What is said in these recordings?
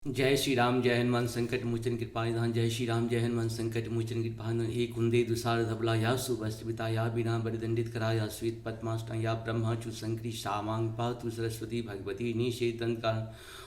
जय श्री राम जय हनुमान संकट मोचन कृपा निधान। जय श्री राम जय हनुमान संकट मोचन कृपा निधान। एक कुंदे दुसार धबला या सुवस्त्रता या बिना बरदंडित करा या श्वेत पद्माष्टा या ब्रह्माचु शंकरी शामांग पातु सरस्वती भगवती निषेधन का।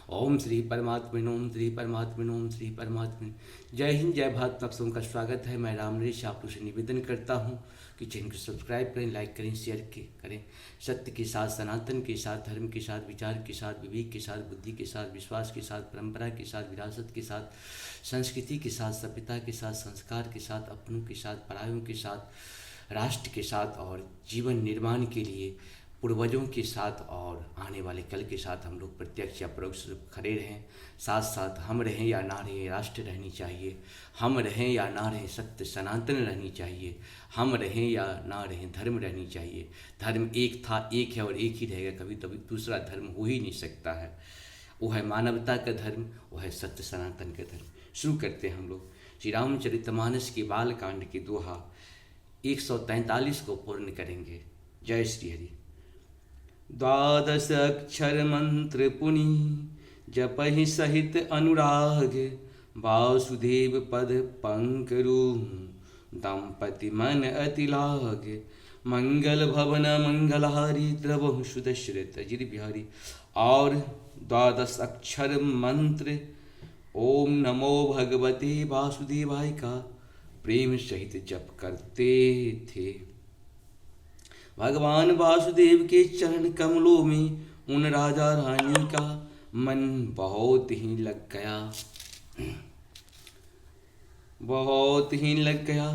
ओम श्री परमात्मन ओम श्री परमात्मन ओम श्री परमात्मन। जय हिंद जय भारत। आप सबका स्वागत है। मैं राम नरेश आप लोग से निवेदन करता हूँ कि चैनल को सब्सक्राइब करें, लाइक करें, शेयर करें। सत्य के साथ, सनातन के साथ, धर्म के साथ, विचार के साथ, विवेक के साथ, बुद्धि के साथ, विश्वास के साथ, परंपरा के साथ, विरासत के साथ, संस्कृति के साथ, सभ्यता के साथ, संस्कार के साथ, अपनों के साथ, परायों के साथ, राष्ट्र के साथ और जीवन निर्माण के लिए पूर्वजों के साथ और आने वाले कल के साथ हम लोग प्रत्यक्ष या परोक्ष खड़े रहें। साथ साथ हम रहें या ना रहें, राष्ट्र रहनी चाहिए। हम रहें या ना रहें, सत्य सनातन रहनी चाहिए। हम रहें या ना रहें, धर्म रहनी चाहिए। धर्म एक था, एक है और एक ही रहेगा। कभी कभी दूसरा धर्म हो ही नहीं सकता है। वो है मानवता का धर्म, वो है सत्य सनातन का धर्म। शुरू करते हैं हम लोग श्री रामचरितमानस के बाल कांड के दोहा 143 को पूर्ण करेंगे। जय श्री हरि। द्वादश अक्षर मंत्र पुनि जपहि सहित अनुराग। वासुदेव पद पंकरु दंपति मन अति लाग। मंगल भवन मंगलहारी द्रवहु सुदशरथ अजिर बिहारी। और द्वादश अक्षर मंत्र ओम नमो भगवते वासुदेवाय का प्रेम सहित जप करते थे। भगवान वासुदेव के चरण कमलों में उन राजा रानी का मन बहुत ही लग गया, बहुत ही लग गया।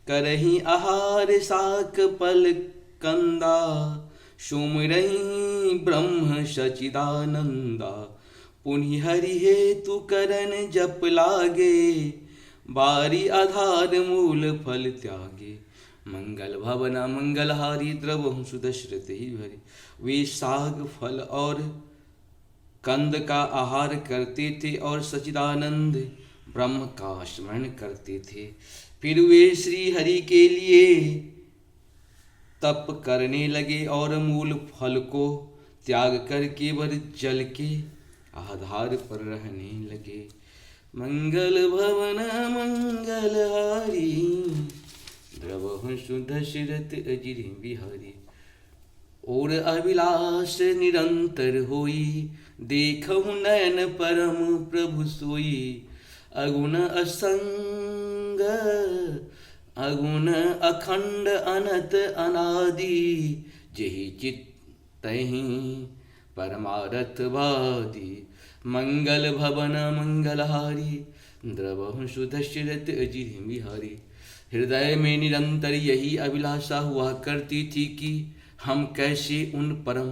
करही आहार साक पल कंदा। सुमिरहि ब्रह्म सचिदानंदा। पुनि हरि हेतु करन जप लागे। बारी आधार मूल फल त्यागे। मंगल भवन मंगलहारी द्रवहु सुदशरथ ही भरी। वे साग फल और कंद का आहार करते थे और सचिदानंद ब्रह्म का स्मरण करते थे। फिर वे श्री हरि के लिए तप करने लगे और मूल फल को त्याग कर केवल जल के आधार पर रहने लगे। मंगल भवन मंगलहारी द्रवहु सुदशरथ अजिर बिहारी। और अभिलाष निरंतर होई। देखहु नयन परम प्रभु सोई। अगुण असंग अगुण अखंड अनत अनादि। जेहि चित्तहि परमारथवादी। मंगल भवन मंगलहारी द्रवहु सुदशरथ अजिर बिहारी। हृदय में निरंतर यही अभिलाषा हुआ करती थी कि हम कैसे उन परम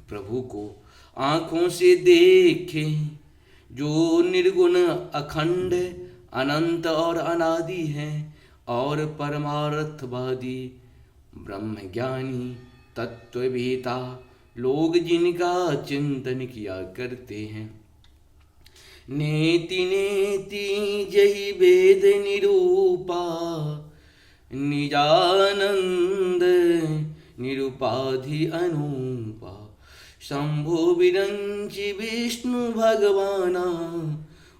प्रभु को आँखों से देखें जो निर्गुण अखंड अनंत और अनादि हैं और परमार्थवादी ब्रह्म ज्ञानी तत्ववेता लोग जिनका चिंतन किया करते हैं। नेति नेति जहि वेद निरूपा। निजानंद निरुपाधि अनूपा। शंभो विरंचि विष्णु भगवाना।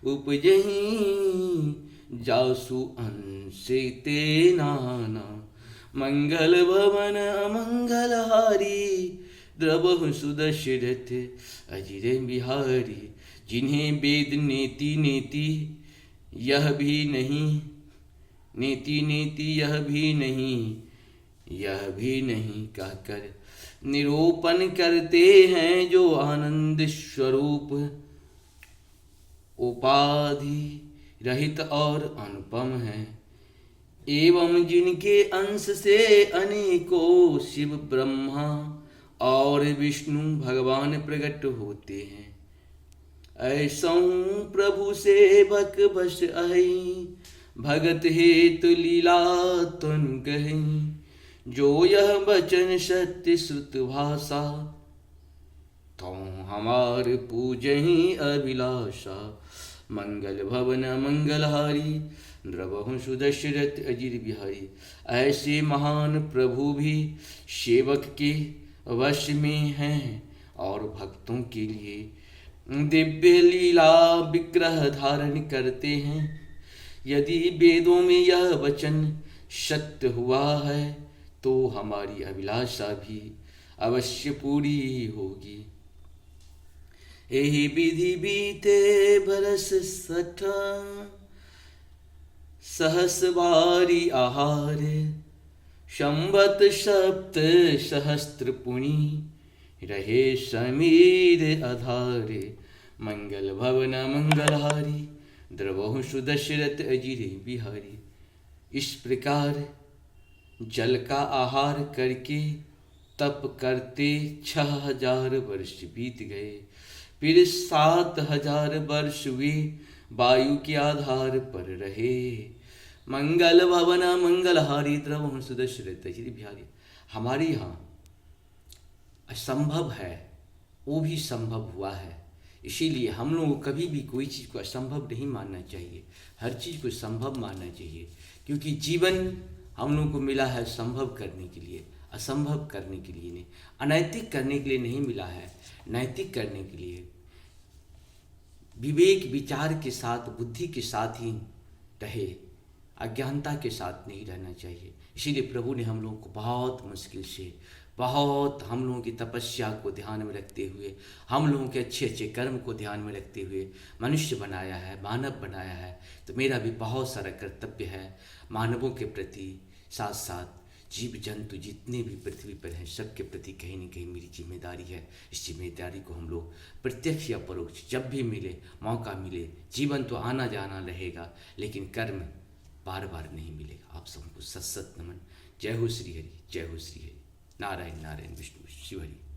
उपजहि जासु अंशे ते नाना। मंगल भवन अमंगलहारी द्रवहु सुदशरथ अजिर बिहारी। जिन्हें वेद नेति नेति यह भी नहीं, नेति नेति यह भी नहीं, यह भी नहीं कहकर निरूपण करते हैं जो आनंद स्वरूप उपाधि रहित और अनुपम है। एवं जिनके अंश से अनेकों शिव ब्रह्मा और विष्णु भगवान प्रकट होते हैं। ऐसा प्रभु सेवक बस आई। भगत हेतु लीला तनु कहीं। जो यह वचन सत्य श्रुत भाषा। तो हमार पूजहि अभिलाषा। मंगल भवन मंगलहारी द्रवहु सुदशरथ अजिर बिहारी। ऐसे महान प्रभु भी सेवक के वश में हैं और भक्तों के लिए दिव्य लीला विग्रह धारण करते हैं। यदि वेदों में यह वचन सत्य हुआ है तो हमारी अभिलाषा भी अवश्य पूरी होगी। यही विधि बीते बरस 60 सहस बारी आहार, संवत सप्त सहस्त्र पुनि रहे समीर आधारे। मंगल भवन मंगलहारी, द्रवहु सुदशरथ अजिरे बिहारी। इस प्रकार जल का आहार करके तप करते 6000 वर्ष बीत गए। फिर 7000 वर्ष वे वायु के आधार पर रहे। मंगल भवन मंगलहारी, द्रवहु सुदशरथ अजिरे बिहारी। हमारे यहाँ असंभव है वो भी संभव हुआ है। इसीलिए हम लोगों को कभी भी कोई चीज़ को असंभव नहीं मानना चाहिए, हर चीज़ को संभव मानना चाहिए। क्योंकि जीवन हम लोगों को मिला है संभव करने के लिए, असंभव करने के लिए नहीं, अनैतिक करने के लिए नहीं मिला है, नैतिक करने के लिए। विवेक विचार के साथ, बुद्धि के साथ ही रहे, अज्ञानता के साथ नहीं रहना चाहिए। इसीलिए प्रभु ने हम लोगों को बहुत मुश्किल से, बहुत हम लोगों की तपस्या को ध्यान में रखते हुए, हम लोगों के अच्छे अच्छे कर्म को ध्यान में रखते हुए मनुष्य बनाया है, मानव बनाया है। तो मेरा भी बहुत सारा कर्तव्य है मानवों के प्रति, साथ साथ जीव जंतु जितने भी पृथ्वी पर हैं सबके प्रति कहीं न कहीं मेरी जिम्मेदारी है। इस जिम्मेदारी को हम लोग प्रत्यक्ष या परोक्ष जब भी मिले, मौका मिले, जीवन तो आना जाना रहेगा लेकिन कर्म बार बार नहीं मिलेगा। आप सबको सत सत नमन। जय हो श्री हरि, जय हो श्री हरि। नारायण नारायण विष्णु शिव हरि।